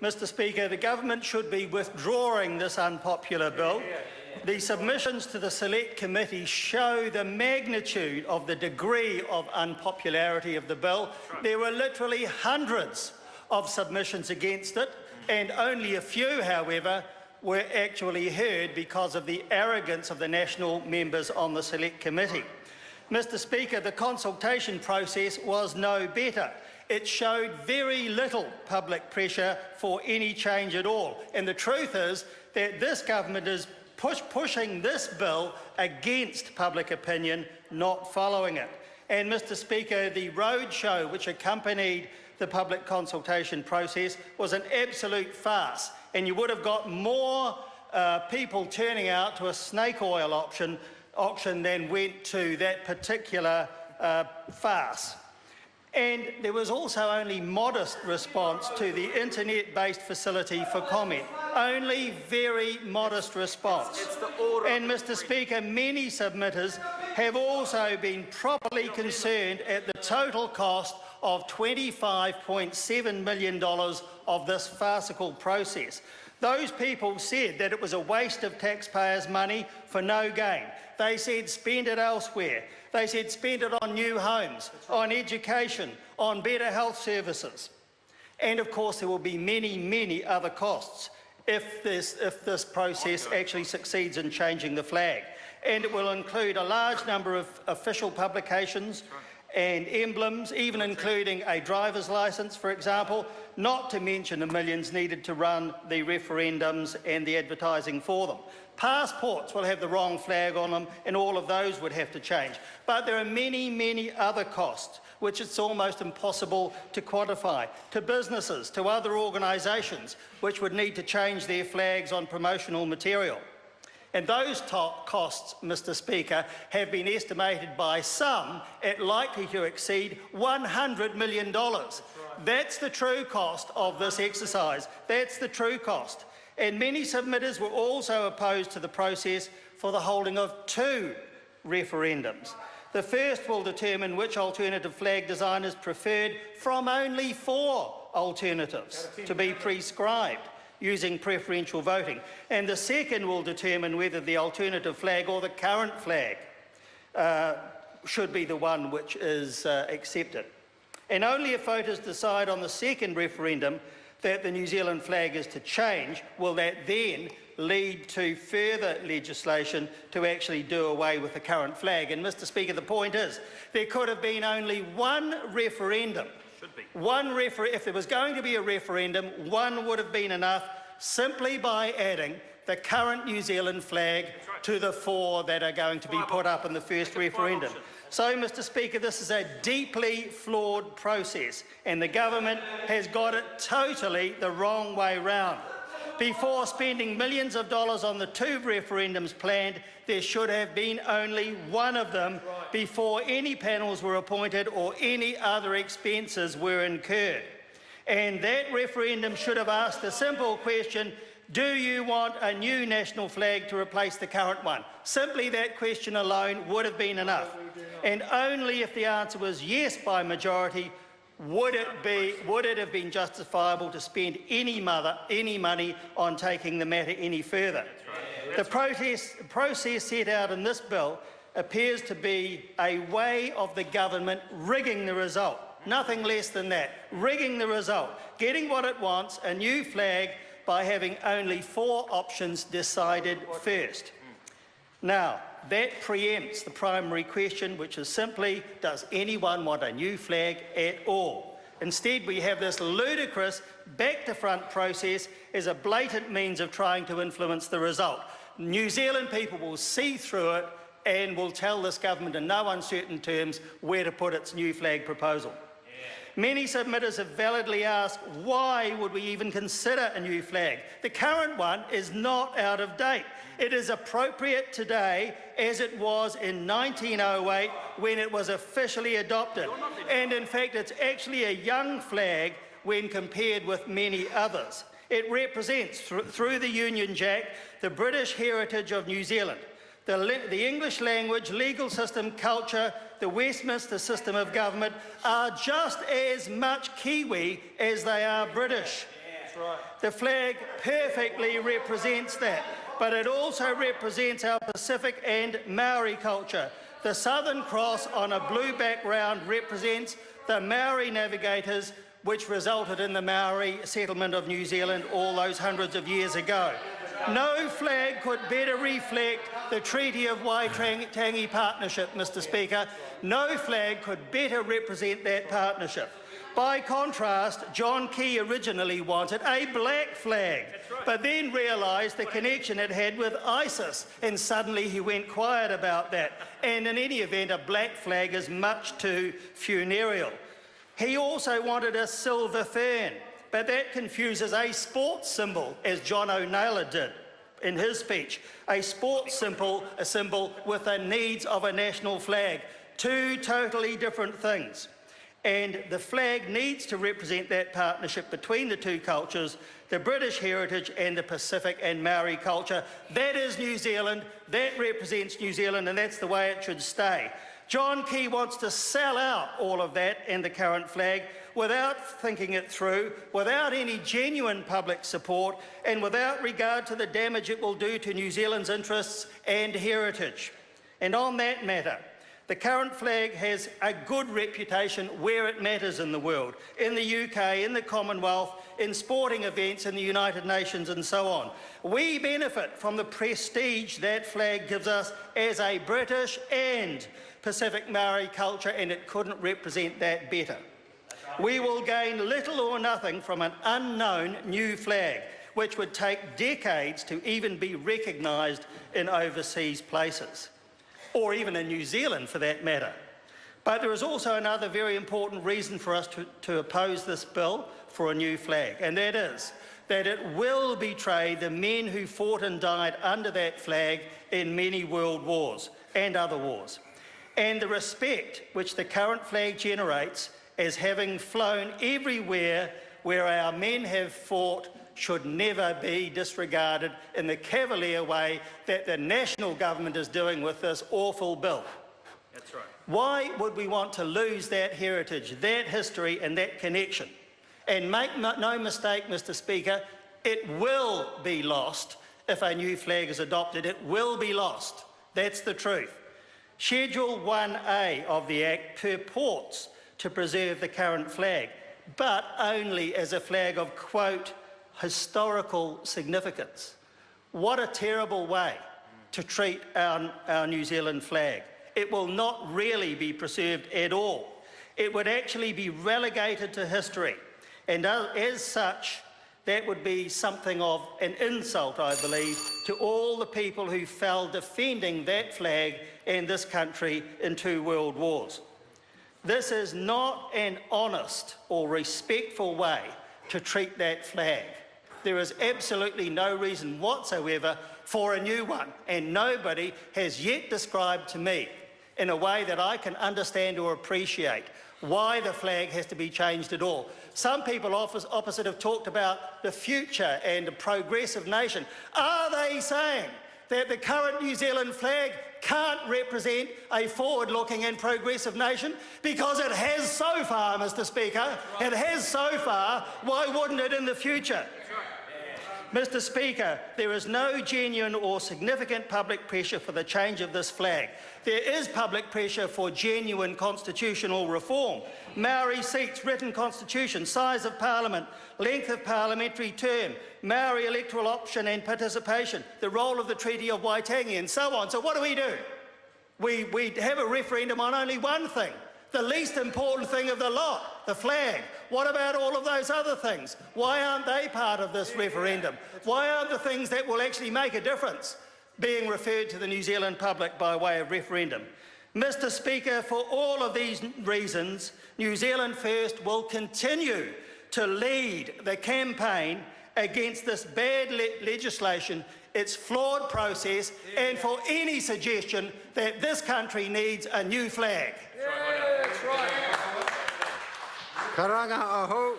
Mr. Speaker, the government should be withdrawing this unpopular bill. The submissions to the Select Committee show the magnitude of the degree of unpopularity of the bill. There were literally hundreds of submissions against it, and only a few, however, were actually heard because of the arrogance of the national members on the Select Committee. Mr. Speaker, the consultation process was no better. It showed very little public pressure for any change at all. And the truth is that this government is pushing this bill against public opinion, not following it. And, Mr. Speaker, the roadshow which accompanied the public consultation process was an absolute farce. And you would have got more people turning out to a snake oil auction than went to that particular farce. And there was also only modest response to the internet-based facility for comment. Only very modest response. And, Mr. Speaker, many submitters have also been properly concerned at the total cost of $25.7 million of this farcical process. Those people said that it was a waste of taxpayers' money for no gain. They said spend it elsewhere. They said spend it on new homes, on education, on better health services. And of course there will be many, many other costs if this process actually succeeds in changing the flag. And it will include a large number of official publications and emblems, even including a driver's licence, for example, not to mention the millions needed to run the referendums and the advertising for them. Passports will have the wrong flag on them, and all of those would have to change. But there are many, many other costs which it's almost impossible to quantify, to businesses, to other organisations, which would need to change their flags on promotional material. And those costs, Mr. Speaker, have been estimated by some at likely to exceed $100 million. That's the true cost of this exercise. That's the true cost. And many submitters were also opposed to the process for the holding of 2 referendums. The first will determine which alternative flag design is preferred from only 4 alternatives to be prescribed using preferential voting. And the second will determine whether the alternative flag or the current flag should be the one which is accepted. And only if voters decide on the second referendum that the New Zealand flag is to change will that then lead to further legislation to actually do away with the current flag. And, Mr. Speaker, the point is there could have been only one referendum. If there was going to be a referendum, one would have been enough, simply by adding the current New Zealand flag to the 4 that are going to be put up in the first referendum. So, Mr. Speaker, this is a deeply flawed process, and the government has got it totally the wrong way round. Before spending millions of dollars on the 2 referendums planned, there should have been only one of them before any panels were appointed or any other expenses were incurred. And that referendum should have asked the simple question, do you want a new national flag to replace the current one? Simply that question alone would have been enough. And only if the answer was yes by majority would it have been justifiable to spend any money on taking the matter any further. The process set out in this bill appears to be a way of the government rigging the result. Nothing less than that. Rigging the result. Getting what it wants, a new flag, by having only 4 options decided first. Now, that preempts the primary question, which is simply, does anyone want a new flag at all? Instead, we have this ludicrous back-to-front process as a blatant means of trying to influence the result. New Zealand people will see through it and will tell this government in no uncertain terms where to put its new flag proposal. Many submitters have validly asked, why would we even consider a new flag? The current one is not out of date. It is appropriate today as it was in 1908 when it was officially adopted. And in fact, it's actually a young flag when compared with many others. It represents, through the Union Jack, the British heritage of New Zealand. The English language, legal system, culture, the Westminster system of government are just as much Kiwi as they are British. The flag perfectly represents that, but it also represents our Pacific and Maori culture. The Southern Cross on a blue background represents the Maori navigators, which resulted in the Maori settlement of New Zealand all those hundreds of years ago. No flag could better reflect the Treaty of Waitangi Partnership, Mr. Speaker. No flag could better represent that partnership. By contrast, John Key originally wanted a black flag, but then realised the connection it had with ISIS, and suddenly he went quiet about that. And in any event, a black flag is much too funereal. He also wanted a silver fern, but that confuses a sports symbol, as John O'Naylor did in his speech. A sports symbol, with the needs of a national flag. Two totally different things. And the flag needs to represent that partnership between the two cultures, the British heritage and the Pacific and Maori culture. That is New Zealand, that represents New Zealand, and that's the way it should stay. John Key wants to sell out all of that and the current flag without thinking it through, without any genuine public support, and without regard to the damage it will do to New Zealand's interests and heritage. And on that matter, the current flag has a good reputation where it matters in the world, in the UK, in the Commonwealth, in sporting events, in the United Nations and so on. We benefit from the prestige that flag gives us as a British and Pacific Maori culture, and it couldn't represent that better. We will gain little or nothing from an unknown new flag, which would take decades to even be recognised in overseas places, or even in New Zealand for that matter. But there is also another very important reason for us to oppose this bill for a new flag, and that is that it will betray the men who fought and died under that flag in many world wars and other wars. And the respect which the current flag generates as having flown everywhere where our men have fought should never be disregarded in the cavalier way that the national government is doing with this awful bill. That's right. Why would we want to lose that heritage, that history and that connection? And make no mistake, Mr. Speaker, it will be lost if a new flag is adopted. It will be lost. That's the truth. Schedule 1A of the Act purports to preserve the current flag, but only as a flag of, quote, historical significance. What a terrible way to treat our New Zealand flag. It will not really be preserved at all. It would actually be relegated to history, and as such, that would be something of an insult, I believe, to all the people who fell defending that flag and this country in 2 world wars. This is not an honest or respectful way to treat that flag. There is absolutely no reason whatsoever for a new one, and nobody has yet described to me in a way that I can understand or appreciate why the flag has to be changed at all. Some people opposite have talked about the future and a progressive nation. Are they saying that the current New Zealand flag can't represent a forward-looking and progressive nation? Because it has so far, Mr. Speaker. It has so far. Why wouldn't it in the future? Mr. Speaker, there is no genuine or significant public pressure for the change of this flag. There is public pressure for genuine constitutional reform. Maori seats, written constitution, size of parliament, length of parliamentary term, Maori electoral option and participation, the role of the Treaty of Waitangi and so on. So what do? We have a referendum on only one thing, the least important thing of the lot, the flag. What about all of those other things? Why aren't they part of this referendum? Why aren't the things that will actually make a difference being referred to the New Zealand public by way of referendum? Mr. Speaker, for all of these reasons, New Zealand First will continue to lead the campaign against this bad legislation, its flawed process, and for any suggestion that this country needs a new flag. Karanga aho.